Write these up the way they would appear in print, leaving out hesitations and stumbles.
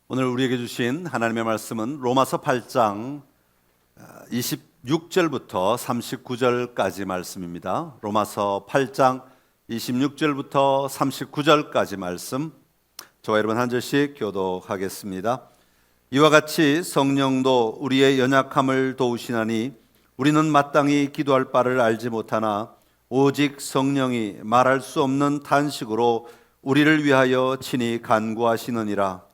오늘 우리에게 주신 하나님의 말씀은 로마서 8장 26절부터 39절까지 말씀입니다. 로마서 8장 26절부터 39절까지 말씀, 저와 여러분 한 절씩 교독하겠습니다. 이와 같이 성령도 우리의 연약함을 도우시나니 우리는 마땅히 기도할 바를 알지 못하나 오직 성령이 말할 수 없는 탄식으로 우리를 위하여 친히 간구하시느니라.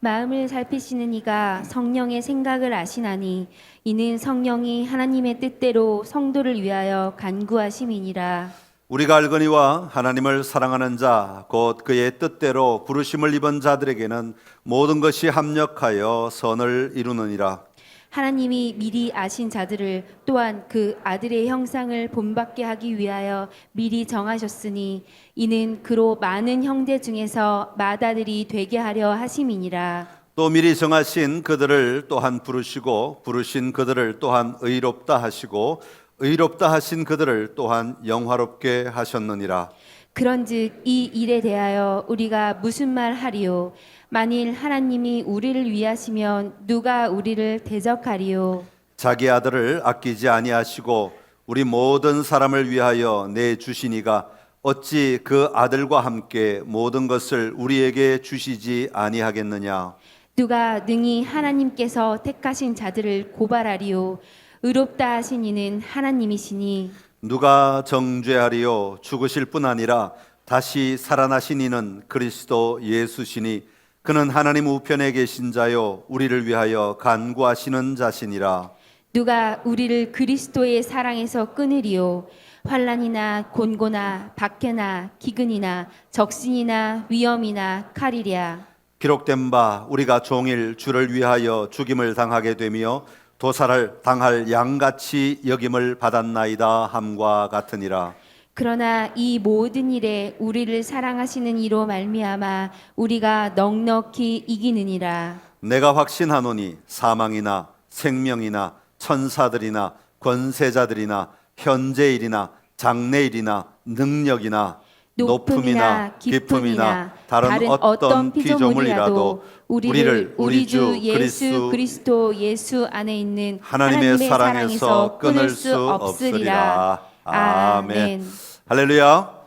마음을 살피시는 이가 성령의 생각을 아시나니 이는 성령이 하나님의 뜻대로 성도를 위하여 간구하심이니라. 우리가 알거니와 하나님을 사랑하는 자 곧 그의 뜻대로 부르심을 입은 자들에게는 모든 것이 합력하여 선을 이루느니라. 하나님이 미리 아신 자들을 또한 그 아들의 형상을 본받게 하기 위하여 미리 정하셨으니 이는 그로 많은 형제 중에서 맏아들이 되게 하려 하심이니라. 또 미리 정하신 그들을 또한 부르시고 부르신 그들을 또한 의롭다 하시고 의롭다 하신 그들을 또한 영화롭게 하셨느니라. 그런즉 이 일에 대하여 우리가 무슨 말 하리요? 만일 하나님이 우리를 위하시면 누가 우리를 대적하리요? 자기 아들을 아끼지 아니하시고 우리 모든 사람을 위하여 내주시니가 어찌 그 아들과 함께 모든 것을 우리에게 주시지 아니하겠느냐. 누가 능히 하나님께서 택하신 자들을 고발하리요? 의롭다 하신 이는 하나님이시니 누가 정죄하리요? 죽으실 뿐 아니라 다시 살아나신 이는 그리스도 예수시니 그는 하나님 우편에 계신 자요 우리를 위하여 간구하시는 자시니라. 누가 우리를 그리스도의 사랑에서 끊으리요? 환난이나 곤고나 박해나 기근이나 적신이나 위험이나 칼이랴. 기록된 바 우리가 종일 주를 위하여 죽임을 당하게 되며 도살을 당할 양같이 여김을 받았나이다 함과 같으니라. 그러나 이 모든 일에 우리를 사랑하시는 이로 말미암아 우리가 넉넉히 이기느니라. 내가 확신하노니 사망이나 생명이나 천사들이나 권세자들이나 현재일이나 장래일이나 능력이나 높음이나 깊음이나 다른 어떤 피조물이라도 우리를 우리 주 예수 그리스도 예수 안에 있는 하나님의 사랑에서 끊을 수 없으리라. 아멘. 할렐루야.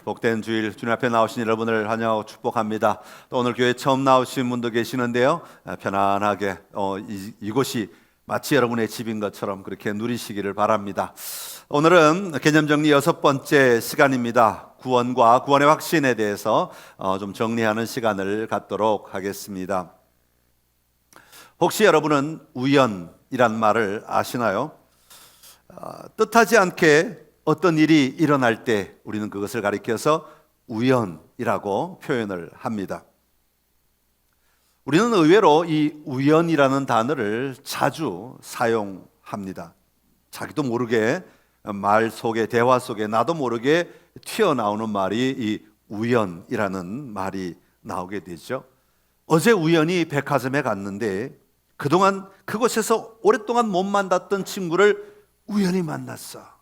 복된 주일 주님 앞에 나오신 여러분을 환영하고 축복합니다. 또 오늘 교회 처음 나오신 분도 계시는데요, 편안하게 이곳이 마치 여러분의 집인 것처럼 그렇게 누리시기를 바랍니다. 오늘은 개념 정리 6번째 시간입니다. 구원과 구원의 확신에 대해서 좀 정리하는 시간을 갖도록 하겠습니다. 혹시 여러분은 우연이란 말을 아시나요? 뜻하지 않게 어떤 일이 일어날 때 우리는 그것을 가리켜서 우연이라고 표현을 합니다. 우리는 의외로 이 우연이라는 단어를 자주 사용합니다. 자기도 모르게 말 속에, 대화 속에 나도 모르게 튀어나오는 말이 이 우연이라는 말이 나오게 되죠. 어제 우연히 백화점에 갔는데 그동안 그곳에서 오랫동안 못 만났던 친구를 우연히 만났어.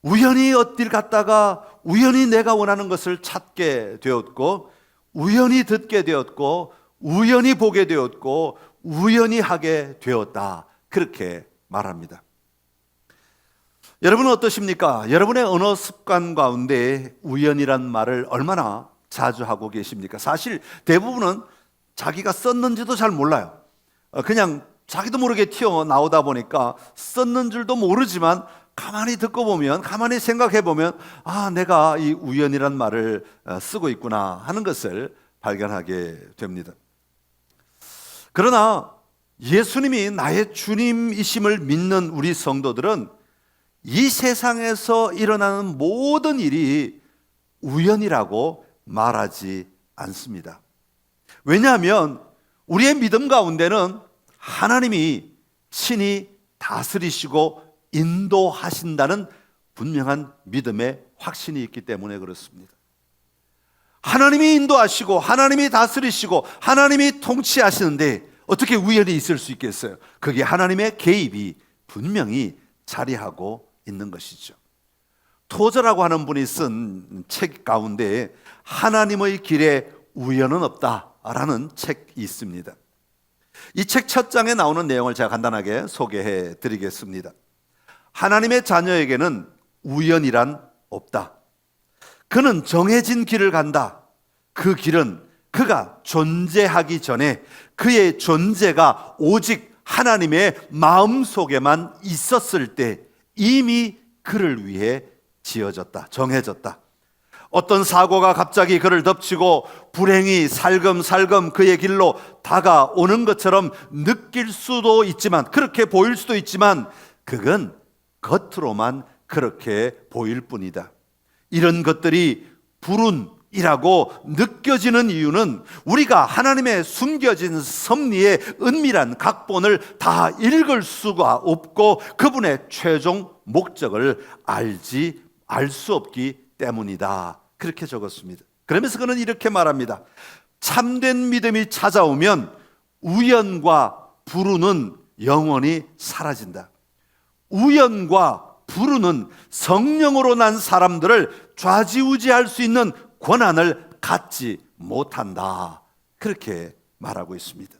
우연히 어딜 갔다가 우연히 내가 원하는 것을 찾게 되었고, 우연히 듣게 되었고, 우연히 보게 되었고, 우연히 하게 되었다, 그렇게 말합니다. 여러분은 어떠십니까? 여러분의 언어 습관 가운데 우연이란 말을 얼마나 자주 하고 계십니까? 사실 대부분은 자기가 썼는지도 잘 몰라요. 그냥 자기도 모르게 튀어나오다 보니까 썼는 줄도 모르지만 가만히 듣고 보면, 가만히 생각해 보면, 내가 이 우연이란 말을 쓰고 있구나 하는 것을 발견하게 됩니다. 그러나 예수님이 나의 주님이심을 믿는 우리 성도들은 이 세상에서 일어나는 모든 일이 우연이라고 말하지 않습니다. 왜냐하면 우리의 믿음 가운데는 하나님이 친히 다스리시고 인도하신다는 분명한 믿음의 확신이 있기 때문에 그렇습니다. 하나님이 인도하시고 하나님이 다스리시고 하나님이 통치하시는데 어떻게 우연이 있을 수 있겠어요? 그게 하나님의 개입이 분명히 자리하고 있는 것이죠. 토저라고 하는 분이 쓴 책 가운데 하나님의 길에 우연은 없다 라는 책이 있습니다. 이 책 첫 장에 나오는 내용을 제가 간단하게 소개해 드리겠습니다. 하나님의 자녀에게는 우연이란 없다. 그는 정해진 길을 간다. 그 길은 그가 존재하기 전에 그의 존재가 오직 하나님의 마음속에만 있었을 때 이미 그를 위해 지어졌다, 정해졌다. 어떤 사고가 갑자기 그를 덮치고 불행이 살금살금 그의 길로 다가오는 것처럼 느낄 수도 있지만, 그렇게 보일 수도 있지만, 그건 겉으로만 그렇게 보일 뿐이다. 이런 것들이 불운이라고 느껴지는 이유는 우리가 하나님의 숨겨진 섭리의 은밀한 각본을 다 읽을 수가 없고 그분의 최종 목적을 알 수 없기 때문이다. 그렇게 적었습니다. 그러면서 그는 이렇게 말합니다. 참된 믿음이 찾아오면 우연과 불운은 영원히 사라진다. 우연과 불운은 성령으로 난 사람들을 좌지우지할 수 있는 권한을 갖지 못한다. 그렇게 말하고 있습니다.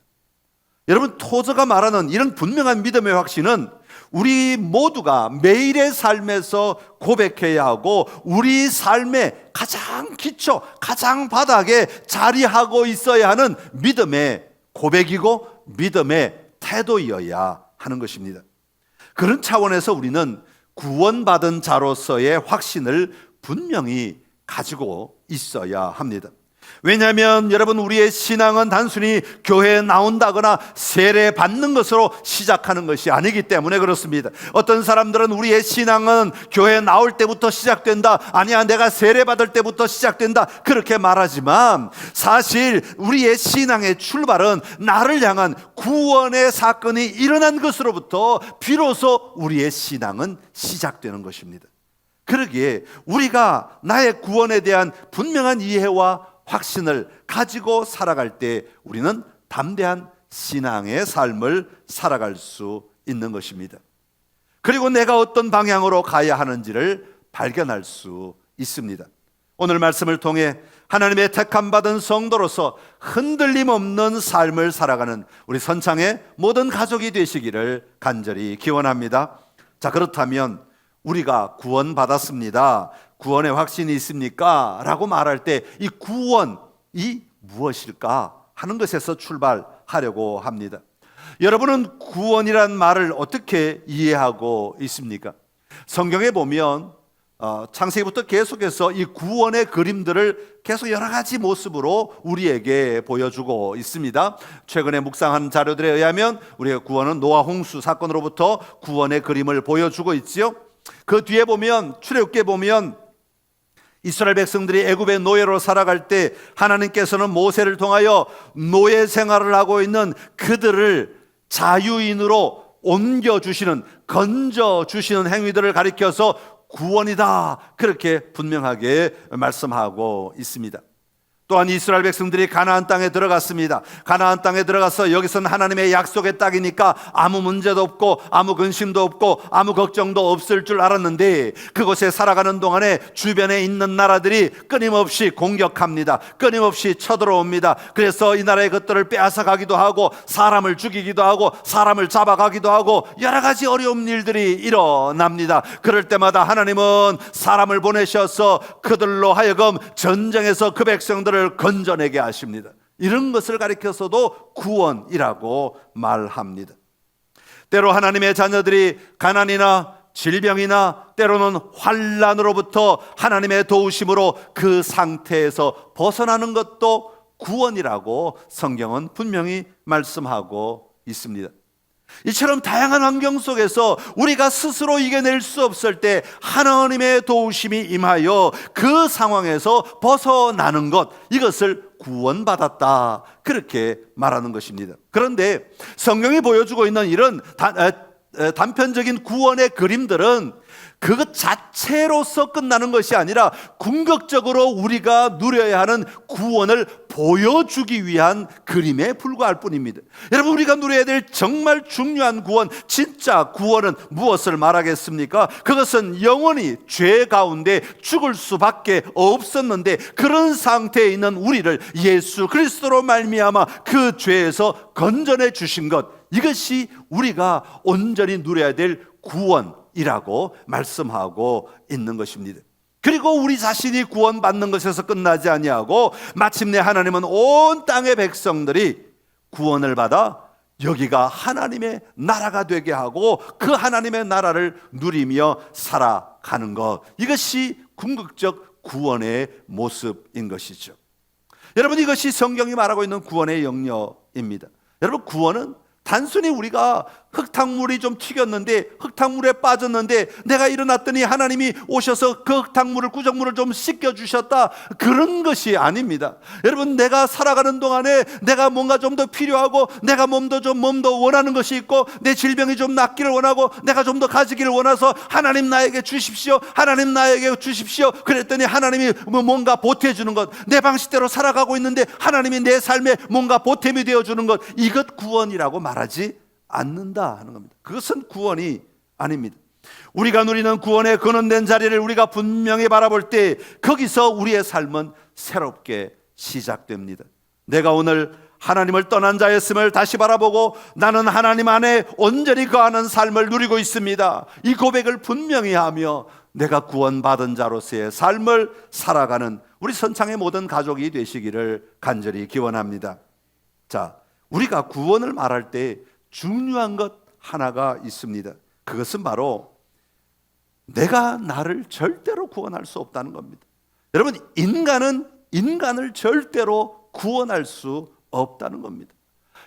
여러분, 토저가 말하는 이런 분명한 믿음의 확신은 우리 모두가 매일의 삶에서 고백해야 하고 우리 삶의 가장 기초, 가장 바닥에 자리하고 있어야 하는 믿음의 고백이고 믿음의 태도이어야 하는 것입니다. 그런 차원에서 우리는 구원받은 자로서의 확신을 분명히 가지고 있어야 합니다. 왜냐하면 여러분, 우리의 신앙은 단순히 교회에 나온다거나 세례 받는 것으로 시작하는 것이 아니기 때문에 그렇습니다. 어떤 사람들은 우리의 신앙은 교회에 나올 때부터 시작된다, 아니야 내가 세례 받을 때부터 시작된다, 그렇게 말하지만 사실 우리의 신앙의 출발은 나를 향한 구원의 사건이 일어난 것으로부터 비로소 우리의 신앙은 시작되는 것입니다. 그러기에 우리가 나의 구원에 대한 분명한 이해와 확신을 가지고 살아갈 때 우리는 담대한 신앙의 삶을 살아갈 수 있는 것입니다. 그리고 내가 어떤 방향으로 가야 하는지를 발견할 수 있습니다. 오늘 말씀을 통해 하나님의 택함 받은 성도로서 흔들림 없는 삶을 살아가는 우리 선창의 모든 가족이 되시기를 간절히 기원합니다. 자, 그렇다면 우리가 구원받았습니다, 구원의 확신이 있습니까? 라고 말할 때 이 구원이 무엇일까 하는 것에서 출발하려고 합니다. 여러분은 구원이란 말을 어떻게 이해하고 있습니까? 성경에 보면 창세기부터 계속해서 이 구원의 그림들을 계속 여러 가지 모습으로 우리에게 보여주고 있습니다. 최근에 묵상한 자료들에 의하면 우리의 구원은 노아 홍수 사건으로부터 구원의 그림을 보여주고 있지요. 그 뒤에 보면, 출애굽기에 보면 이스라엘 백성들이 애굽의 노예로 살아갈 때 하나님께서는 모세를 통하여 노예 생활을 하고 있는 그들을 자유인으로 옮겨주시는, 건져주시는 행위들을 가리켜서 구원이다, 그렇게 분명하게 말씀하고 있습니다. 또한 이스라엘 백성들이 가나안 땅에 들어갔습니다. 가나안 땅에 들어가서 여기서는 하나님의 약속의 땅이니까 아무 문제도 없고 아무 근심도 없고 아무 걱정도 없을 줄 알았는데 그곳에 살아가는 동안에 주변에 있는 나라들이 끊임없이 공격합니다. 끊임없이 쳐들어옵니다. 그래서 이 나라의 것들을 빼앗아 가기도 하고 사람을 죽이기도 하고 사람을 잡아가기도 하고 여러 가지 어려운 일들이 일어납니다. 그럴 때마다 하나님은 사람을 보내셔서 그들로 하여금 전쟁에서 그 백성들을 건져내게 하십니다. 이런 것을 가리켜서도 구원이라고 말합니다. 때로 하나님의 자녀들이 가난이나 질병이나 때로는 환난으로부터 하나님의 도우심으로 그 상태에서 벗어나는 것도 구원이라고 성경은 분명히 말씀하고 있습니다. 이처럼 다양한 환경 속에서 우리가 스스로 이겨낼 수 없을 때 하나님의 도우심이 임하여 그 상황에서 벗어나는 것, 이것을 구원받았다, 그렇게 말하는 것입니다. 그런데 성경이 보여주고 있는 이런 단편적인 구원의 그림들은 그것 자체로서 끝나는 것이 아니라 궁극적으로 우리가 누려야 하는 구원을 보여주기 위한 그림에 불과할 뿐입니다. 여러분, 우리가 누려야 될 정말 중요한 구원, 진짜 구원은 무엇을 말하겠습니까? 그것은 영원히 죄 가운데 죽을 수밖에 없었는데 그런 상태에 있는 우리를 예수 그리스도로 말미암아 그 죄에서 건져내 주신 것, 이것이 우리가 온전히 누려야 될 구원이라고 말씀하고 있는 것입니다. 그리고 우리 자신이 구원받는 것에서 끝나지 아니하고 마침내 하나님은 온 땅의 백성들이 구원을 받아 여기가 하나님의 나라가 되게 하고 그 하나님의 나라를 누리며 살아가는 것, 이것이 궁극적 구원의 모습인 것이죠. 여러분, 이것이 성경이 말하고 있는 구원의 영역입니다. 여러분, 구원은 단순히 우리가 흙탕물이 좀 튀겼는데 흙탕물에 빠졌는데 내가 일어났더니 하나님이 오셔서 그 흙탕물을, 구정물을 좀 씻겨주셨다, 그런 것이 아닙니다. 여러분, 내가 살아가는 동안에 내가 뭔가 좀 더 필요하고 내가 몸도 원하는 것이 있고 내 질병이 좀 낫기를 원하고 내가 좀 더 가지기를 원해서 하나님 나에게 주십시오, 하나님 나에게 주십시오 그랬더니 하나님이 뭔가 보태주는 것, 내 방식대로 살아가고 있는데 하나님이 내 삶에 뭔가 보탬이 되어주는 것, 이것 구원이라고 말하지 않는다 하는 겁니다. 그것은 구원이 아닙니다. 우리가 누리는 구원의 근원된 자리를 우리가 분명히 바라볼 때 거기서 우리의 삶은 새롭게 시작됩니다. 내가 오늘 하나님을 떠난 자였음을 다시 바라보고 나는 하나님 안에 온전히 거하는 삶을 누리고 있습니다, 이 고백을 분명히 하며 내가 구원받은 자로서의 삶을 살아가는 우리 선창의 모든 가족이 되시기를 간절히 기원합니다. 자, 우리가 구원을 말할 때 중요한 것 하나가 있습니다. 그것은 바로 내가 나를 절대로 구원할 수 없다는 겁니다. 여러분, 인간은 인간을 절대로 구원할 수 없다는 겁니다.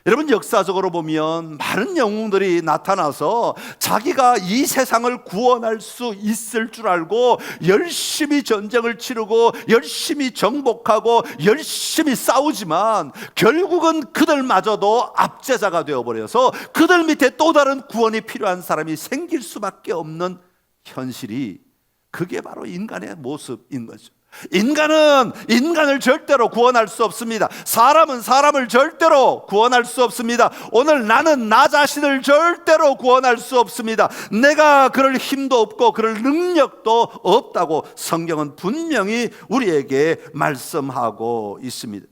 여러분, 역사적으로 보면 많은 영웅들이 나타나서 자기가 이 세상을 구원할 수 있을 줄 알고 열심히 전쟁을 치르고 열심히 정복하고 열심히 싸우지만 결국은 그들마저도 압제자가 되어버려서 그들 밑에 또 다른 구원이 필요한 사람이 생길 수밖에 없는 현실이, 그게 바로 인간의 모습인 거죠. 인간은 인간을 절대로 구원할 수 없습니다. 사람은 사람을 절대로 구원할 수 없습니다. 오늘 나는 나 자신을 절대로 구원할 수 없습니다. 내가 그럴 힘도 없고 그럴 능력도 없다고 성경은 분명히 우리에게 말씀하고 있습니다.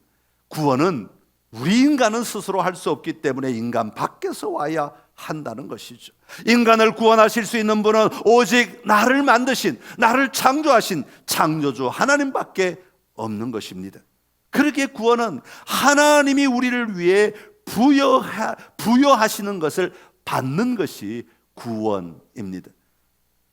구원은 우리 인간은 스스로 할 수 없기 때문에 인간 밖에서 와야 한다는 것이죠. 인간을 구원하실 수 있는 분은 오직 나를 만드신, 나를 창조하신 창조주 하나님밖에 없는 것입니다. 그렇게 구원은 하나님이 우리를 위해 부여하시는 것을 받는 것이 구원입니다.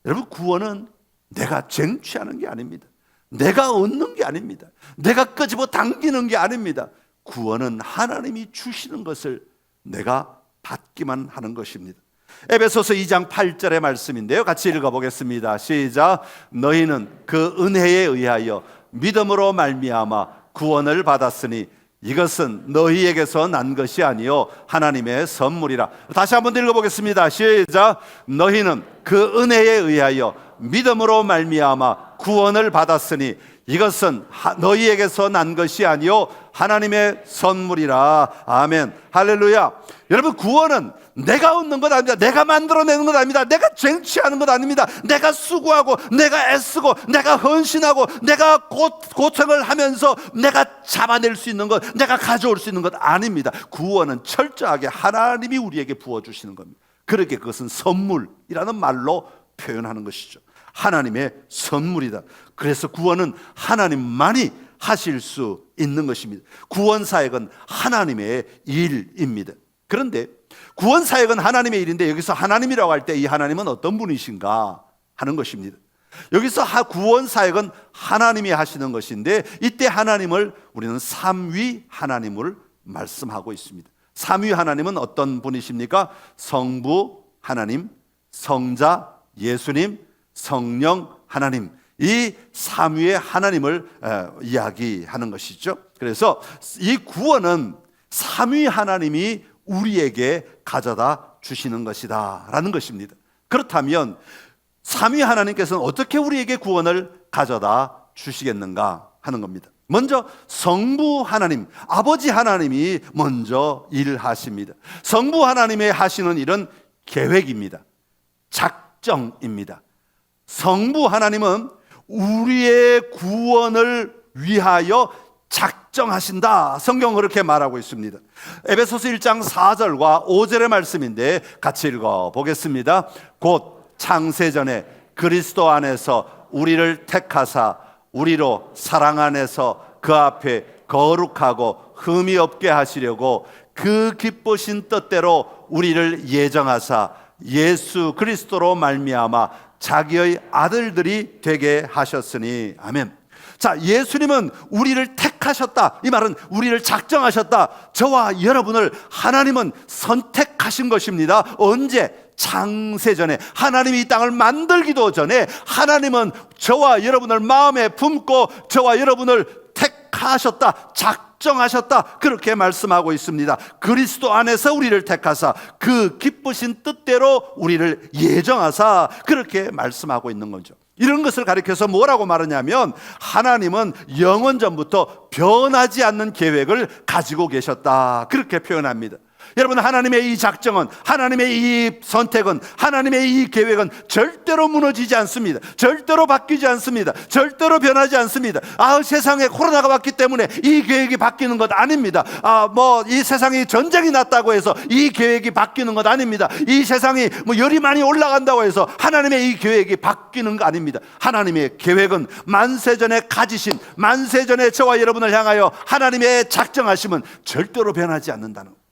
여러분, 구원은 내가 쟁취하는 게 아닙니다. 내가 얻는 게 아닙니다. 내가 끄집어 당기는 게 아닙니다. 구원은 하나님이 주시는 것을 내가 받기만 하는 것입니다. 에베소서 2장 8절의 말씀인데요, 같이 읽어보겠습니다. 시작. 너희는 그 은혜에 의하여 믿음으로 말미암아 구원을 받았으니 이것은 너희에게서 난 것이 아니요 하나님의 선물이라. 다시 한번 읽어보겠습니다. 시작. 너희는 그 은혜에 의하여 믿음으로 말미암아 구원을 받았으니 이것은 너희에게서 난 것이 아니요 하나님의 선물이라. 아멘. 할렐루야. 여러분, 구원은 내가 얻는 것 아닙니다. 내가 만들어내는 것 아닙니다. 내가 쟁취하는 것 아닙니다. 내가 수고하고 내가 애쓰고 내가 헌신하고 내가 고통을 하면서 내가 잡아낼 수 있는 것, 내가 가져올 수 있는 것 아닙니다. 구원은 철저하게 하나님이 우리에게 부어주시는 겁니다. 그렇게 그것은 선물이라는 말로 표현하는 것이죠. 하나님의 선물이다. 그래서 구원은 하나님만이 하실 수 있는 것입니다. 구원 사역은 하나님의 일입니다. 그런데 구원 사역은 하나님의 일인데 여기서 하나님이라고 할 때 이 하나님은 어떤 분이신가 하는 것입니다. 여기서 구원 사역은 하나님이 하시는 것인데 이때 하나님을 우리는 삼위 하나님을 말씀하고 있습니다. 삼위 하나님은 어떤 분이십니까? 성부 하나님, 성자 예수님, 성령 하나님, 이 삼위의 하나님을 이야기하는 것이죠. 그래서 이 구원은 삼위 하나님이 우리에게 가져다 주시는 것이다 라는 것입니다. 그렇다면 삼위 하나님께서는 어떻게 우리에게 구원을 가져다 주시겠는가 하는 겁니다. 먼저 성부 하나님, 아버지 하나님이 먼저 일하십니다. 성부 하나님의 하시는 일은 계획입니다. 작정입니다. 성부 하나님은 우리의 구원을 위하여 작정하신다. 성경은 그렇게 말하고 있습니다. 에베소서 1장 4절과 5절의 말씀인데 같이 읽어보겠습니다. 곧 창세전에 그리스도 안에서 우리를 택하사 우리로 사랑 안에서 그 앞에 거룩하고 흠이 없게 하시려고 그 기쁘신 뜻대로 우리를 예정하사 예수 그리스도로 말미암아 자기의 아들들이 되게 하셨으니. 아멘. 자, 예수님은 우리를 택하셨다. 이 말은 우리를 작정하셨다. 저와 여러분을 하나님은 선택하신 것입니다. 언제? 창세전에, 하나님이 이 땅을 만들기도 전에 하나님은 저와 여러분을 마음에 품고 저와 여러분을 택하셨다, 작정하셨다, 그렇게 말씀하고 있습니다. 그리스도 안에서 우리를 택하사 그 기쁘신 뜻대로 우리를 예정하사, 그렇게 말씀하고 있는 거죠. 이런 것을 가리켜서 뭐라고 말하냐면 하나님은 영원전부터 변하지 않는 계획을 가지고 계셨다, 그렇게 표현합니다. 여러분, 하나님의 이 작정은, 하나님의 이 선택은, 하나님의 이 계획은 절대로 무너지지 않습니다. 절대로 바뀌지 않습니다. 절대로 변하지 않습니다. 세상에 코로나가 왔기 때문에 이 계획이 바뀌는 것 아닙니다. 이 세상에 전쟁이 났다고 해서 이 계획이 바뀌는 것 아닙니다. 이 세상이 열이 많이 올라간다고 해서 하나님의 이 계획이 바뀌는 거 아닙니다. 하나님의 계획은 만세전에 가지신, 만세전에 저와 여러분을 향하여 하나님의 작정하심은 절대로 변하지 않는다는 것.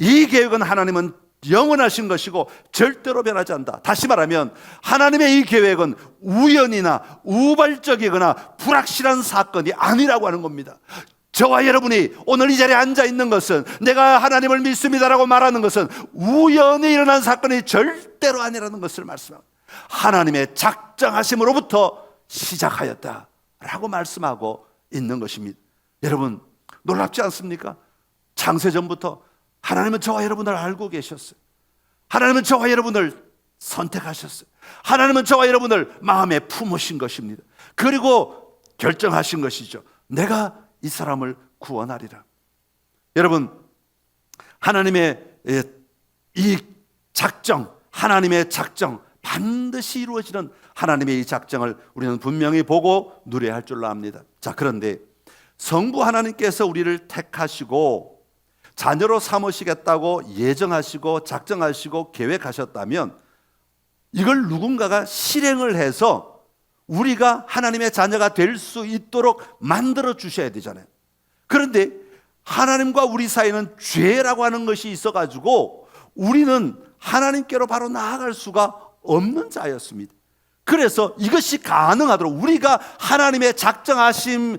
이 계획은 하나님은 영원하신 것이고 절대로 변하지 않는다. 다시 말하면 하나님의 이 계획은 우연이나 우발적이거나 불확실한 사건이 아니라고 하는 겁니다. 저와 여러분이 오늘 이 자리에 앉아 있는 것은, 내가 하나님을 믿습니다라고 말하는 것은 우연히 일어난 사건이 절대로 아니라는 것을 말씀합니다. 하나님의 작정하심으로부터 시작하였다라고 말씀하고 있는 것입니다. 여러분, 놀랍지 않습니까? 창세전부터 하나님은 저와 여러분을 알고 계셨어요. 하나님은 저와 여러분을 선택하셨어요. 하나님은 저와 여러분을 마음에 품으신 것입니다. 그리고 결정하신 것이죠. 내가 이 사람을 구원하리라. 여러분, 하나님의 이 작정, 하나님의 작정, 반드시 이루어지는 하나님의 이 작정을 우리는 분명히 보고 누려야 할 줄로 압니다. 자, 그런데 성부 하나님께서 우리를 택하시고 자녀로 삼으시겠다고 예정하시고 작정하시고 계획하셨다면 이걸 누군가가 실행을 해서 우리가 하나님의 자녀가 될 수 있도록 만들어 주셔야 되잖아요. 그런데 하나님과 우리 사이는 죄라고 하는 것이 있어가지고 우리는 하나님께로 바로 나아갈 수가 없는 자였습니다. 그래서 이것이 가능하도록 우리가 하나님의 작정함을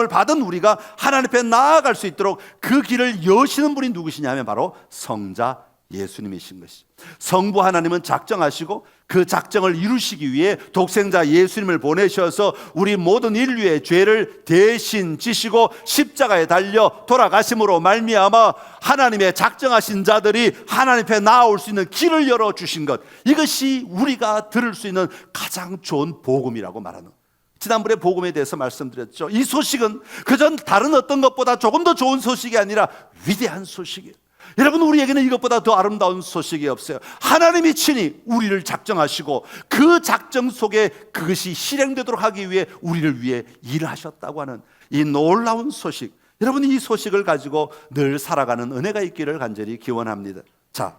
받은 우리가 하나님 앞에 나아갈 수 있도록 그 길을 여시는 분이 누구시냐면 바로 성자 예수님이신 것이죠. 성부 하나님은 작정하시고 그 작정을 이루시기 위해 독생자 예수님을 보내셔서 우리 모든 인류의 죄를 대신 지시고 십자가에 달려 돌아가심으로 말미암아 하나님의 작정하신 자들이 하나님 앞에 나아올 수 있는 길을 열어주신 것, 이것이 우리가 들을 수 있는 가장 좋은 복음이라고 말하는 것. 지난번에 복음에 대해서 말씀드렸죠. 이 소식은 그전 다른 어떤 것보다 조금 더 좋은 소식이 아니라 위대한 소식이에요. 여러분, 우리에게는 이것보다 더 아름다운 소식이 없어요. 하나님이 친히 우리를 작정하시고 그 작정 속에 그것이 실행되도록 하기 위해 우리를 위해 일하셨다고 하는 이 놀라운 소식, 여러분, 이 소식을 가지고 늘 살아가는 은혜가 있기를 간절히 기원합니다. 자,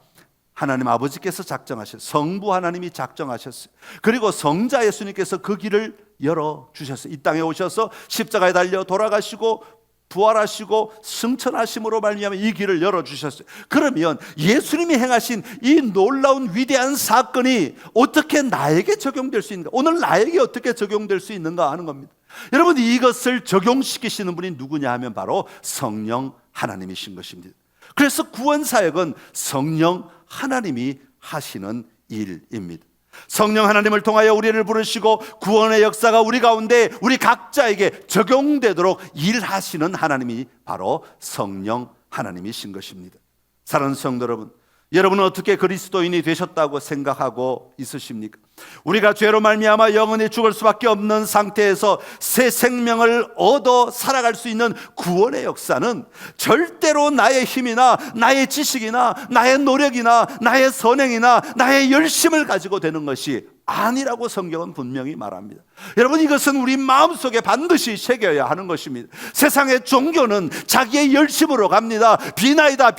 하나님 아버지께서 작정하셨어요. 성부 하나님이 작정하셨어요. 그리고 성자 예수님께서 그 길을 열어주셨어요. 이 땅에 오셔서 십자가에 달려 돌아가시고 부활하시고 승천하심으로 말미암아 이 길을 열어주셨어요. 그러면 예수님이 행하신 이 놀라운 위대한 사건이 어떻게 나에게 적용될 수 있는가, 오늘 나에게 어떻게 적용될 수 있는가 하는 겁니다. 여러분, 이것을 적용시키시는 분이 누구냐 하면 바로 성령 하나님이신 것입니다. 그래서 구원 사역은 성령 하나님이 하시는 일입니다. 성령 하나님을 통하여 우리를 부르시고 구원의 역사가 우리 가운데 우리 각자에게 적용되도록 일하시는 하나님이 바로 성령 하나님이신 것입니다. 사랑하는 성도 여러분, 여러분은 어떻게 그리스도인이 되셨다고 생각하고 있으십니까? 우리가 죄로 말미암아 영원히 죽을 수밖에 없는 상태에서 새 생명을 얻어 살아갈 수 있는 구원의 역사는 절대로 나의 힘이나 나의 지식이나 나의 노력이나 나의 선행이나 나의 열심을 가지고 되는 것이 아니라고 성경은 분명히 말합니다. 여러분, 이것은 우리 마음속에 반드시 새겨야 하는 것입니다. 세상의 종교는 자기의 열심으로 갑니다. 비나이다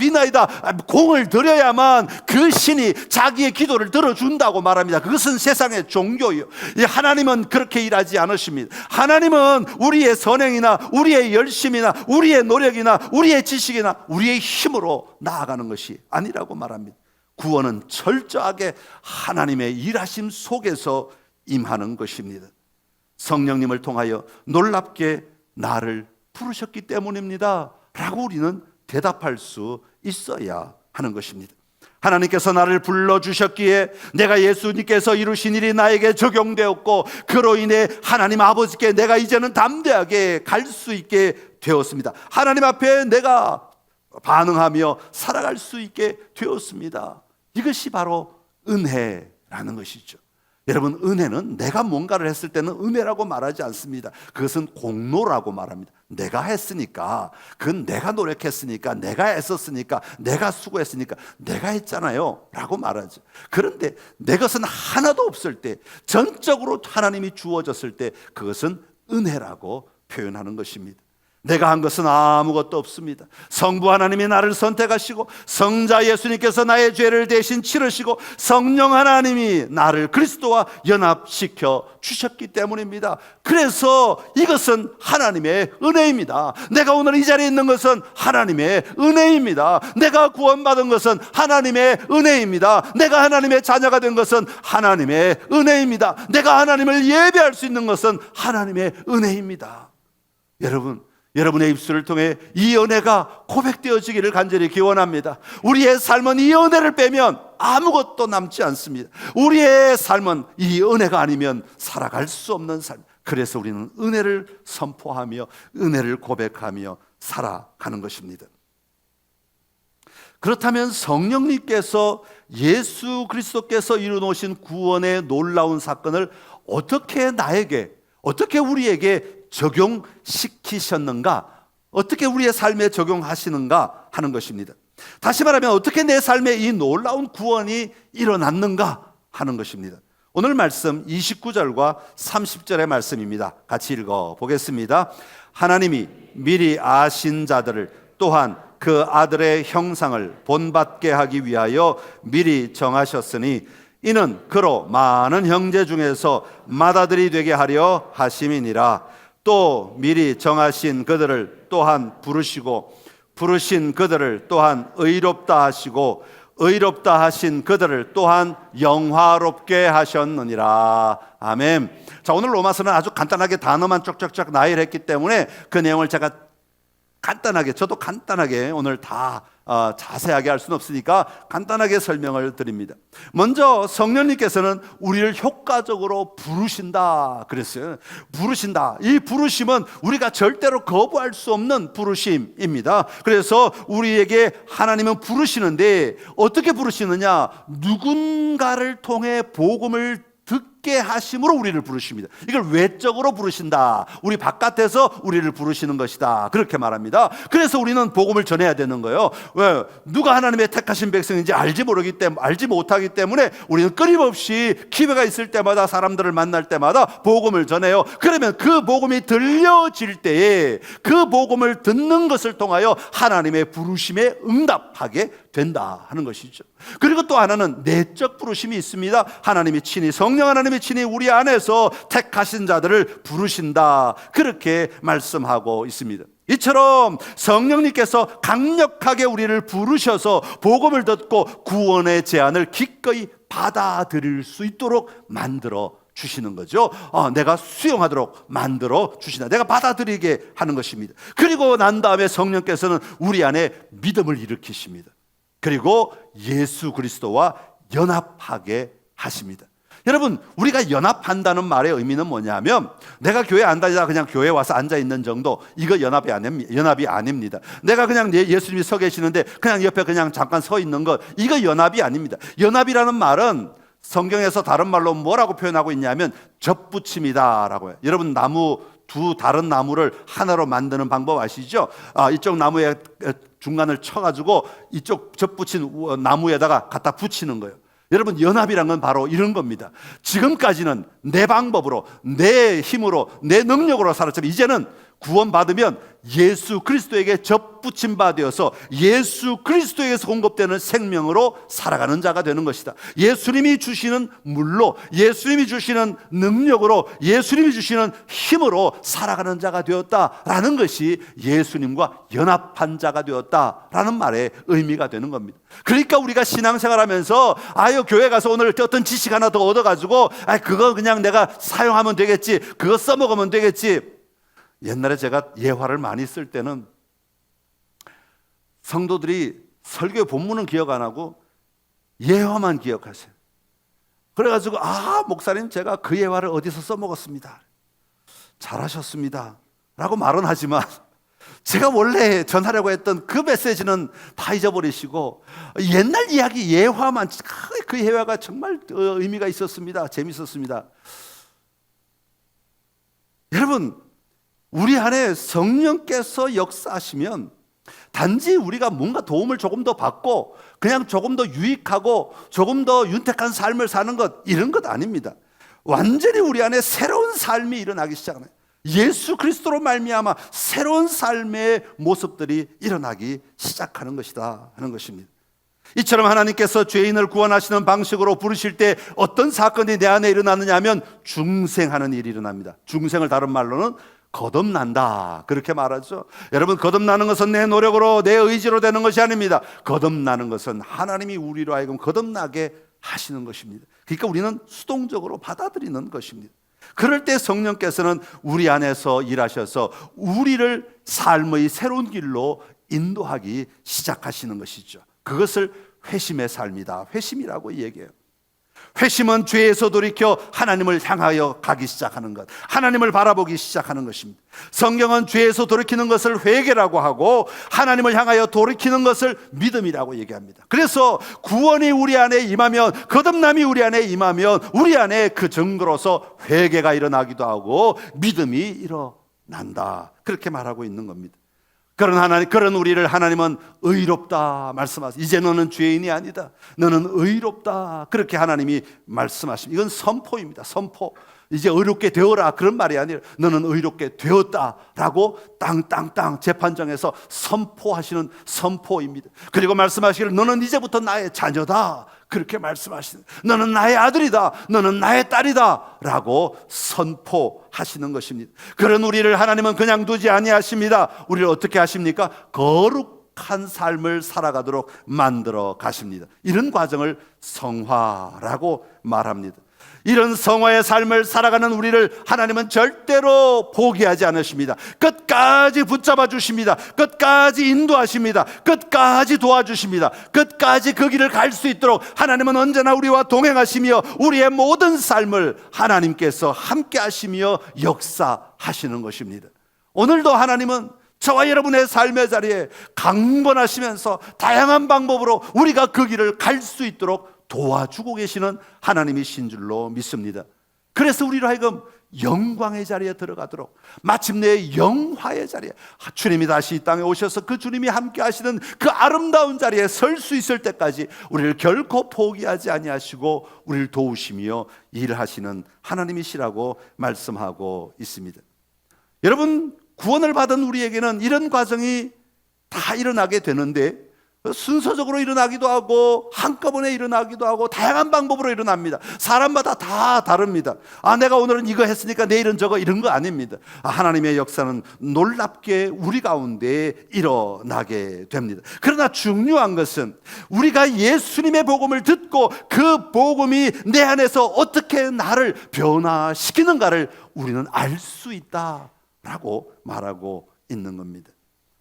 공을 들여야만 그 신이 자기의 기도를 들어준다고 말합니다. 그것은 세상의 종교예요. 하나님은 그렇게 일하지 않으십니다. 하나님은 우리의 선행이나 우리의 열심이나 우리의 노력이나 우리의 지식이나 우리의 힘으로 나아가는 것이 아니라고 말합니다. 구원은 철저하게 하나님의 일하심 속에서 임하는 것입니다. 성령님을 통하여 놀랍게 나를 부르셨기 때문입니다 라고 우리는 대답할 수 있어야 하는 것입니다. 하나님께서 나를 불러주셨기에 내가 예수님께서 이루신 일이 나에게 적용되었고, 그로 인해 하나님 아버지께 내가 이제는 담대하게 갈 수 있게 되었습니다. 하나님 앞에 내가 반응하며 살아갈 수 있게 되었습니다. 이것이 바로 은혜라는 것이죠. 여러분, 은혜는 내가 뭔가를 했을 때는 은혜라고 말하지 않습니다. 그것은 공로라고 말합니다. 내가 했으니까, 그건 내가 노력했으니까, 내가 애썼으니까, 내가 수고했으니까, 내가 했잖아요 라고 말하죠. 그런데 내 것은 하나도 없을 때, 전적으로 하나님이 주어졌을 때, 그것은 은혜라고 표현하는 것입니다. 내가 한 것은 아무것도 없습니다. 성부 하나님이 나를 선택하시고, 성자 예수님께서 나의 죄를 대신 치르시고, 성령 하나님이 나를 그리스도와 연합시켜 주셨기 때문입니다. 그래서 이것은 하나님의 은혜입니다. 내가 오늘 이 자리에 있는 것은 하나님의 은혜입니다. 내가 구원받은 것은 하나님의 은혜입니다. 내가 하나님의 자녀가 된 것은 하나님의 은혜입니다. 내가 하나님을 예배할 수 있는 것은 하나님의 은혜입니다. 여러분의 입술을 통해 이 은혜가 고백되어지기를 간절히 기원합니다. 우리의 삶은 이 은혜를 빼면 아무것도 남지 않습니다. 우리의 삶은 이 은혜가 아니면 살아갈 수 없는 삶. 그래서 우리는 은혜를 선포하며 은혜를 고백하며 살아가는 것입니다. 그렇다면 성령님께서 예수 그리스도께서 이루어놓으신 구원의 놀라운 사건을 어떻게 어떻게 우리에게 적용시키셨는가, 어떻게 우리의 삶에 적용하시는가 하는 것입니다. 다시 말하면 어떻게 내 삶에 이 놀라운 구원이 일어났는가 하는 것입니다. 오늘 말씀 29절과 30절의 말씀입니다. 같이 읽어보겠습니다. 하나님이 미리 아신 자들을 또한 그 아들의 형상을 본받게 하기 위하여 미리 정하셨으니 이는 그로 많은 형제 중에서 맏아들이 되게 하려 하심이니라. 또 미리 정하신 그들을 또한 부르시고, 부르신 그들을 또한 의롭다 하시고, 의롭다 하신 그들을 또한 영화롭게 하셨느니라. 아멘. 자, 오늘 로마서는 아주 간단하게 단어만 쫙쫙쫙 나열했기 때문에 그 내용을 제가 저도 간단하게 오늘 다 자세하게 할 수는 없으니까 간단하게 설명을 드립니다. 먼저 성령님께서는 우리를 효과적으로 부르신다 그랬어요. 부르신다. 이 부르심은 우리가 절대로 거부할 수 없는 부르심입니다. 그래서 우리에게 하나님은 부르시는데 어떻게 부르시느냐? 누군가를 통해 복음을 듣게 하심으로 우리를 부르십니다. 이걸 외적으로 부르신다. 우리 바깥에서 우리를 부르시는 것이다. 그렇게 말합니다. 그래서 우리는 복음을 전해야 되는 거예요. 왜? 누가 하나님의 택하신 백성인지 알지 못하기 때문에 우리는 끊임없이 기회가 있을 때마다 사람들을 만날 때마다 복음을 전해요. 그러면 그 복음이 들려질 때에 그 복음을 듣는 것을 통하여 하나님의 부르심에 응답하게 된다 하는 것이죠. 그리고 또 하나는 내적 부르심이 있습니다. 성령 하나님이 친히 우리 안에서 택하신 자들을 부르신다. 그렇게 말씀하고 있습니다. 이처럼 성령님께서 강력하게 우리를 부르셔서 복음을 듣고 구원의 제안을 기꺼이 받아들일 수 있도록 만들어 주시는 거죠. 내가 수용하도록 만들어 주신다. 내가 받아들이게 하는 것입니다. 그리고 난 다음에 성령께서는 우리 안에 믿음을 일으키십니다. 그리고 예수 그리스도와 연합하게 하십니다. 여러분, 우리가 연합한다는 말의 의미는 뭐냐면 내가 교회 안 다니다 그냥 교회 와서 앉아 있는 정도, 이거 연합이 아닙니다. 내가 그냥 예수님이 서 계시는데 그냥 옆에 그냥 잠깐 서 있는 것, 이거 연합이 아닙니다. 연합이라는 말은 성경에서 다른 말로 뭐라고 표현하고 있냐면 접붙임이다라고 해요. 여러분, 두 다른 나무를 하나로 만드는 방법 아시죠? 이쪽 나무에 중간을 쳐가지고 이쪽 접붙인 나무에다가 갖다 붙이는 거예요. 여러분, 연합이란 건 바로 이런 겁니다. 지금까지는 내 방법으로, 내 힘으로, 내 능력으로 살았지만 이제는 구원받으면 예수 그리스도에게 접붙임 바 되어서 예수 그리스도에게서 공급되는 생명으로 살아가는 자가 되는 것이다. 예수님이 주시는 물로, 예수님이 주시는 능력으로, 예수님이 주시는 힘으로 살아가는 자가 되었다라는 것이 예수님과 연합한 자가 되었다라는 말의 의미가 되는 겁니다. 그러니까 우리가 신앙생활하면서 교회 가서 오늘 어떤 지식 하나 더 얻어가지고 그거 그냥 내가 사용하면 되겠지, 그거 써먹으면 되겠지. 옛날에 제가 예화를 많이 쓸 때는 성도들이 설교의 본문은 기억 안 하고 예화만 기억하세요. 그래가지고 목사님, 제가 그 예화를 어디서 써먹었습니다, 잘하셨습니다 라고 말은 하지만 제가 원래 전하려고 했던 그 메시지는 다 잊어버리시고 옛날 이야기 예화만, 그 예화가 정말 의미가 있었습니다, 재밌었습니다. 여러분, 우리 안에 성령께서 역사하시면 단지 우리가 뭔가 도움을 조금 더 받고 그냥 조금 더 유익하고 조금 더 윤택한 삶을 사는 것, 이런 것 아닙니다. 완전히 우리 안에 새로운 삶이 일어나기 시작합니다. 예수 그리스도로 말미암아 새로운 삶의 모습들이 일어나기 시작하는 것이다 하는 것입니다. 이처럼 하나님께서 죄인을 구원하시는 방식으로 부르실 때 어떤 사건이 내 안에 일어나느냐 하면 중생하는 일이 일어납니다. 중생을 다른 말로는 거듭난다, 그렇게 말하죠. 여러분, 거듭나는 것은 내 노력으로, 내 의지로 되는 것이 아닙니다. 거듭나는 것은 하나님이 우리로 하여금 거듭나게 하시는 것입니다. 그러니까 우리는 수동적으로 받아들이는 것입니다. 그럴 때 성령께서는 우리 안에서 일하셔서 우리를 삶의 새로운 길로 인도하기 시작하시는 것이죠. 그것을 회심의 삶이다, 회심이라고 얘기해요. 회심은 죄에서 돌이켜 하나님을 향하여 가기 시작하는 것, 하나님을 바라보기 시작하는 것입니다. 성경은 죄에서 돌이키는 것을 회개라고 하고 하나님을 향하여 돌이키는 것을 믿음이라고 얘기합니다. 그래서 구원이 우리 안에 임하면, 거듭남이 우리 안에 임하면 우리 안에 그 증거로서 회개가 일어나기도 하고 믿음이 일어난다, 그렇게 말하고 있는 겁니다. 그런 우리를 하나님은 의롭다 말씀하세요. 이제 너는 죄인이 아니다, 너는 의롭다, 그렇게 하나님이 말씀하십니다. 이건 선포입니다. 선포. 이제 의롭게 되어라, 그런 말이 아니라 너는 의롭게 되었다라고 땅땅땅 재판정에서 선포하시는 선포입니다. 그리고 말씀하시기를 너는 이제부터 나의 자녀다, 그렇게 말씀하시는, 너는 나의 아들이다, 너는 나의 딸이다 라고 선포하시는 것입니다. 그런 우리를 하나님은 그냥 두지 아니하십니다. 우리를 어떻게 하십니까? 거룩한 삶을 살아가도록 만들어 가십니다. 이런 과정을 성화라고 말합니다. 이런 성화의 삶을 살아가는 우리를 하나님은 절대로 포기하지 않으십니다. 끝까지 붙잡아 주십니다. 끝까지 인도하십니다. 끝까지 도와주십니다. 끝까지 그 길을 갈 수 있도록 하나님은 언제나 우리와 동행하시며 우리의 모든 삶을 하나님께서 함께 하시며 역사하시는 것입니다. 오늘도 하나님은 저와 여러분의 삶의 자리에 강건하시면서 다양한 방법으로 우리가 그 길을 갈 수 있도록 도와주고 계시는 하나님이신 줄로 믿습니다. 그래서 우리로 하여금 영광의 자리에 들어가도록, 마침내 영화의 자리에, 주님이 다시 이 땅에 오셔서 그 주님이 함께 하시는 그 아름다운 자리에 설 수 있을 때까지 우리를 결코 포기하지 아니하시고 우리를 도우시며 일하시는 하나님이시라고 말씀하고 있습니다. 여러분, 구원을 받은 우리에게는 이런 과정이 다 일어나게 되는데 순서적으로 일어나기도 하고 한꺼번에 일어나기도 하고 다양한 방법으로 일어납니다. 사람마다 다 다릅니다. 내가 오늘은 이거 했으니까 내일은 저거, 이런 거 아닙니다. 하나님의 역사는 놀랍게 우리 가운데 일어나게 됩니다. 그러나 중요한 것은 우리가 예수님의 복음을 듣고 그 복음이 내 안에서 어떻게 나를 변화시키는가를 우리는 알 수 있다라고 말하고 있는 겁니다.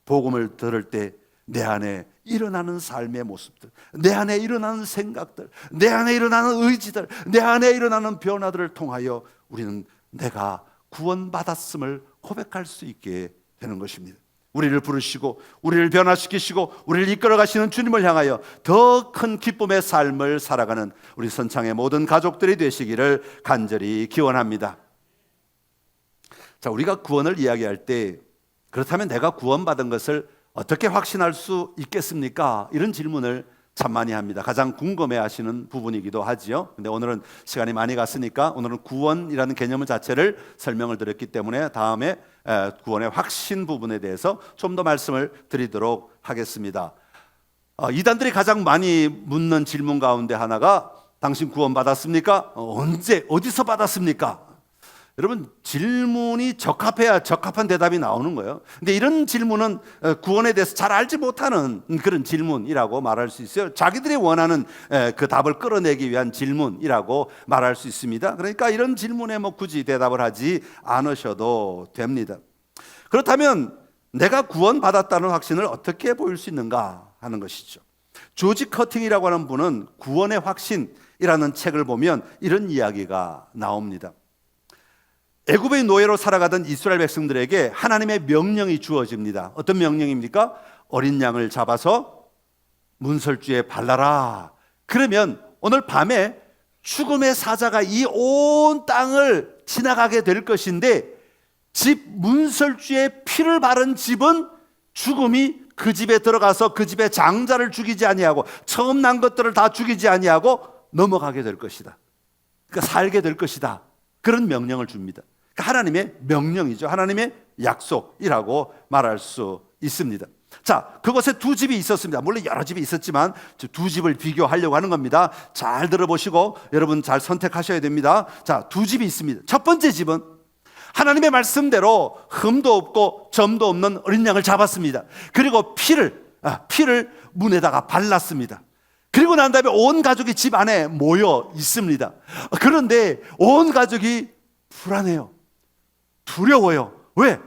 복음을 들을 때 내 안에 일어나는 삶의 모습들, 내 안에 일어나는 생각들, 내 안에 일어나는 의지들, 내 안에 일어나는 변화들을 통하여 우리는 내가 구원받았음을 고백할 수 있게 되는 것입니다. 우리를 부르시고 우리를 변화시키시고 우리를 이끌어 가시는 주님을 향하여 더 큰 기쁨의 삶을 살아가는 우리 선창의 모든 가족들이 되시기를 간절히 기원합니다. 자, 우리가 구원을 이야기할 때 그렇다면 내가 구원받은 것을 어떻게 확신할 수 있겠습니까? 이런 질문을 참 많이 합니다. 가장 궁금해하시는 부분이기도 하지요. 근데 오늘은 시간이 많이 갔으니까 오늘은 구원이라는 개념 자체를 설명을 드렸기 때문에 다음에 구원의 확신 부분에 대해서 좀 더 말씀을 드리도록 하겠습니다. 이단들이 가장 많이 묻는 질문 가운데 하나가 당신 구원받았습니까? 언제 어디서 받았습니까? 여러분, 질문이 적합해야 적합한 대답이 나오는 거예요. 근데 이런 질문은 구원에 대해서 잘 알지 못하는 그런 질문이라고 말할 수 있어요. 자기들이 원하는 그 답을 끌어내기 위한 질문이라고 말할 수 있습니다. 그러니까 이런 질문에 뭐 굳이 대답을 하지 않으셔도 됩니다. 그렇다면 내가 구원받았다는 확신을 어떻게 보일 수 있는가 하는 것이죠. 조지 커팅이라고 하는 분은 구원의 확신이라는 책을 보면 이런 이야기가 나옵니다. 애굽의 노예로 살아가던 이스라엘 백성들에게 하나님의 명령이 주어집니다. 어떤 명령입니까? 어린 양을 잡아서 문설주에 발라라. 그러면 오늘 밤에 죽음의 사자가 이 온 땅을 지나가게 될 것인데 집 문설주에 피를 바른 집은 죽음이 그 집에 들어가서 그 집의 장자를 죽이지 아니하고 처음 난 것들을 다 죽이지 아니하고 넘어가게 될 것이다. 그러니까 살게 될 것이다. 그런 명령을 줍니다. 하나님의 명령이죠. 하나님의 약속이라고 말할 수 있습니다. 자, 그곳에 두 집이 있었습니다. 물론 여러 집이 있었지만 두 집을 비교하려고 하는 겁니다. 잘 들어보시고 여러분 잘 선택하셔야 됩니다. 자, 두 집이 있습니다. 첫 번째 집은 하나님의 말씀대로 흠도 없고 점도 없는 어린 양을 잡았습니다. 그리고 피를 문에다가 발랐습니다. 그리고 난 다음에 온 가족이 집 안에 모여 있습니다. 그런데 온 가족이 불안해요. 두려워요. 왜?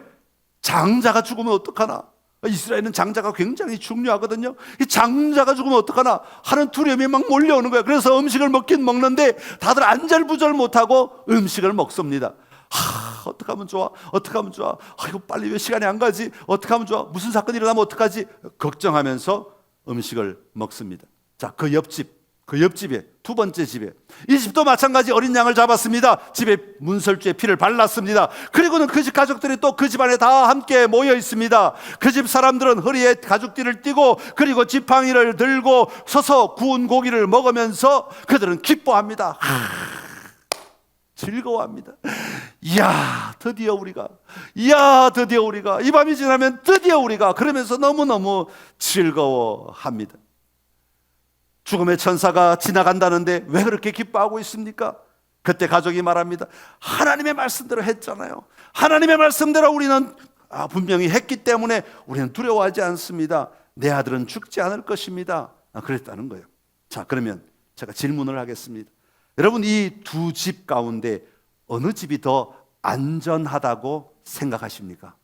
장자가 죽으면 어떡하나? 이스라엘은 장자가 굉장히 중요하거든요. 이 장자가 죽으면 어떡하나 하는 두려움이 막 몰려오는 거예요. 그래서 음식을 먹긴 먹는데 다들 안절부절 못하고 음식을 먹습니다. 어떻게 하면 좋아? 어떻게 하면 좋아? 이거 빨리 왜 시간이 안 가지? 어떻게 하면 좋아? 무슨 사건이 일어나면 어떡하지? 걱정하면서 음식을 먹습니다. 자, 그 옆집에 두 번째 집에 이 집도 마찬가지 어린 양을 잡았습니다. 집에 문설주에 피를 발랐습니다. 그리고는 그 집 가족들이 또 그 집안에 다 함께 모여 있습니다. 그 집 사람들은 허리에 가죽띠를 띠고 그리고 지팡이를 들고 서서 구운 고기를 먹으면서 그들은 기뻐합니다. 즐거워합니다. 이야, 드디어 우리가 이 밤이 지나면 드디어 우리가 그러면서 너무너무 즐거워합니다. 죽음의 천사가 지나간다는데 왜 그렇게 기뻐하고 있습니까? 그때 가족이 말합니다. 하나님의 말씀대로 했잖아요. 하나님의 말씀대로 우리는 분명히 했기 때문에 우리는 두려워하지 않습니다. 내 아들은 죽지 않을 것입니다. 그랬다는 거예요. 자, 그러면 제가 질문을 하겠습니다. 여러분, 이 두 집 가운데 어느 집이 더 안전하다고 생각하십니까?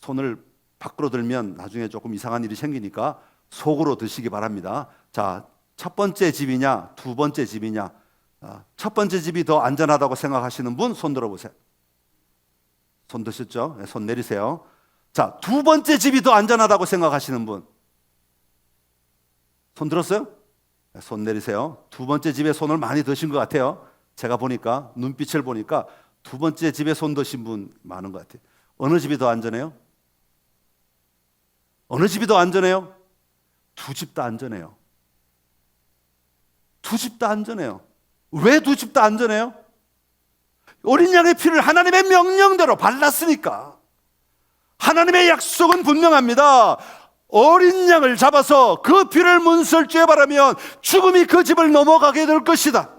손을 밖으로 들면 나중에 조금 이상한 일이 생기니까 속으로 드시기 바랍니다. 자, 첫 번째 집이냐 두 번째 집이냐? 첫 번째 집이 더 안전하다고 생각하시는 분 손 들어보세요. 손 드셨죠? 네, 손 내리세요. 자, 두 번째 집이 더 안전하다고 생각하시는 분 손 들었어요? 네, 손 내리세요. 두 번째 집에 손을 많이 드신 것 같아요. 제가 보니까 눈빛을 보니까 두 번째 집에 손 드신 분 많은 것 같아요. 어느 집이 더 안전해요? 어느 집이 더 안전해요? 두 집 다 안전해요. 두 집 다 안전해요. 왜 두 집 다 안전해요? 어린 양의 피를 하나님의 명령대로 발랐으니까. 하나님의 약속은 분명합니다. 어린 양을 잡아서 그 피를 문설주에 바르면 죽음이 그 집을 넘어가게 될 것이다.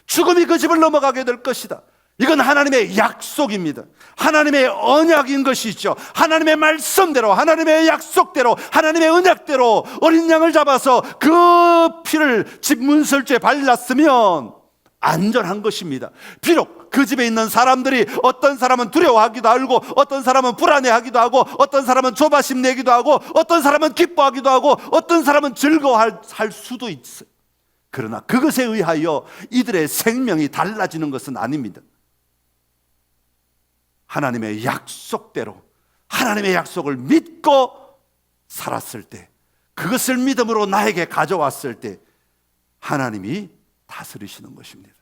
죽음이 그 집을 넘어가게 될 것이다. 이건 하나님의 약속입니다. 하나님의 언약인 것이죠. 하나님의 말씀대로, 하나님의 약속대로, 하나님의 언약대로 어린 양을 잡아서 그 피를 집 문설주에 발랐으면 안전한 것입니다. 비록 그 집에 있는 사람들이 어떤 사람은 두려워하기도 하고 어떤 사람은 불안해하기도 하고 어떤 사람은 조바심 내기도 하고 어떤 사람은 기뻐하기도 하고 어떤 사람은 즐거워할 수도 있어요. 그러나 그것에 의하여 이들의 생명이 달라지는 것은 아닙니다. 하나님의 약속대로 하나님의 약속을 믿고 살았을 때, 그것을 믿음으로 나에게 가져왔을 때 하나님이 다스리시는 것입니다.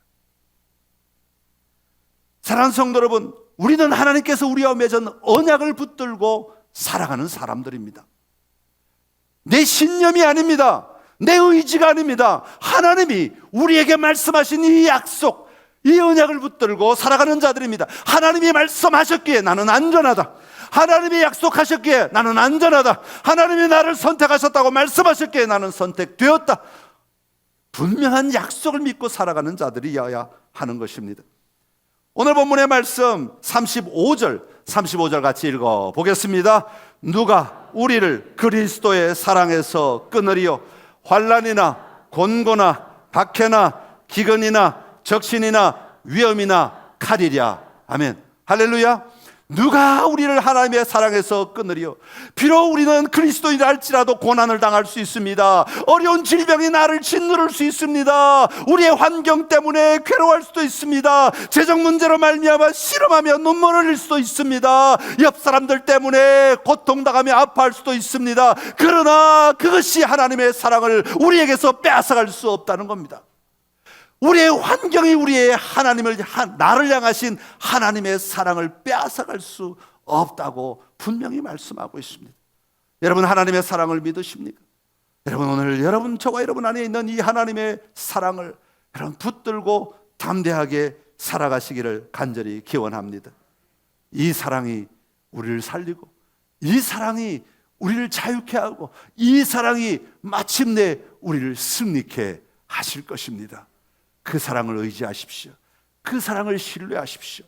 사랑하는 성도 여러분, 우리는 하나님께서 우리와 맺은 언약을 붙들고 살아가는 사람들입니다. 내 신념이 아닙니다. 내 의지가 아닙니다. 하나님이 우리에게 말씀하신 이 약속, 이 언약을 붙들고 살아가는 자들입니다. 하나님이 말씀하셨기에 나는 안전하다. 하나님이 약속하셨기에 나는 안전하다. 하나님이 나를 선택하셨다고 말씀하셨기에 나는 선택되었다. 분명한 약속을 믿고 살아가는 자들이어야 하는 것입니다. 오늘 본문의 말씀 35절 같이 읽어보겠습니다. 누가 우리를 그리스도의 사랑에서 끊으리요? 환난이나 곤고나 박해나 기근이나 적신이나 위험이나 칼이랴. 아멘. 할렐루야. 누가 우리를 하나님의 사랑에서 끊으리요? 비록 우리는 그리스도인이라 할지라도 고난을 당할 수 있습니다. 어려운 질병이 나를 짓누를 수 있습니다. 우리의 환경 때문에 괴로워할 수도 있습니다. 재정 문제로 말미암아 씨름하며 눈물을 흘릴 수도 있습니다. 옆 사람들 때문에 고통당하며 아파할 수도 있습니다. 그러나 그것이 하나님의 사랑을 우리에게서 빼앗아갈 수 없다는 겁니다. 우리의 환경이 우리의 나를 향하신 하나님의 사랑을 빼앗아갈 수 없다고 분명히 말씀하고 있습니다. 여러분, 하나님의 사랑을 믿으십니까? 여러분, 오늘 저와 여러분 안에 있는 이 하나님의 사랑을 여러분 붙들고 담대하게 살아가시기를 간절히 기원합니다. 이 사랑이 우리를 살리고, 이 사랑이 우리를 자유케 하고, 이 사랑이 마침내 우리를 승리케 하실 것입니다. 그 사랑을 의지하십시오. 그 사랑을 신뢰하십시오.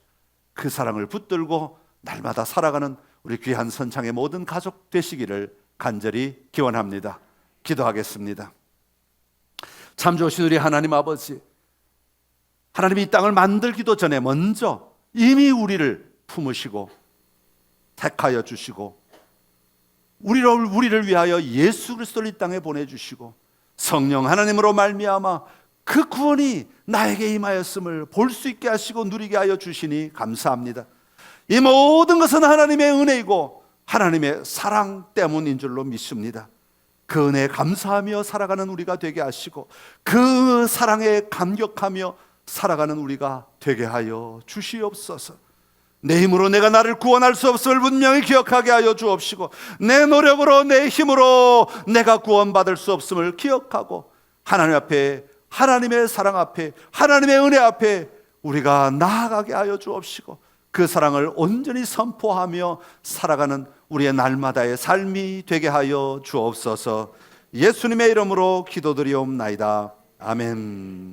그 사랑을 붙들고 날마다 살아가는 우리 귀한 선창의 모든 가족 되시기를 간절히 기원합니다. 기도하겠습니다. 참 좋으신 우리 하나님 아버지, 하나님이 이 땅을 만들기도 전에 먼저 이미 우리를 품으시고 택하여 주시고 우리를 위하여 예수 그리스도를 이 땅에 보내주시고 성령 하나님으로 말미암아 그 구원이 나에게 임하였음을 볼 수 있게 하시고 누리게 하여 주시니 감사합니다. 이 모든 것은 하나님의 은혜이고 하나님의 사랑 때문인 줄로 믿습니다. 그 은혜에 감사하며 살아가는 우리가 되게 하시고 그 사랑에 감격하며 살아가는 우리가 되게 하여 주시옵소서. 내 힘으로 내가 나를 구원할 수 없음을 분명히 기억하게 하여 주옵시고 내 노력으로 내 힘으로 내가 구원받을 수 없음을 기억하고 하나님 앞에, 하나님의 사랑 앞에, 하나님의 은혜 앞에 우리가 나아가게 하여 주옵시고 그 사랑을 온전히 선포하며 살아가는 우리의 날마다의 삶이 되게 하여 주옵소서. 예수님의 이름으로 기도드리옵나이다. 아멘.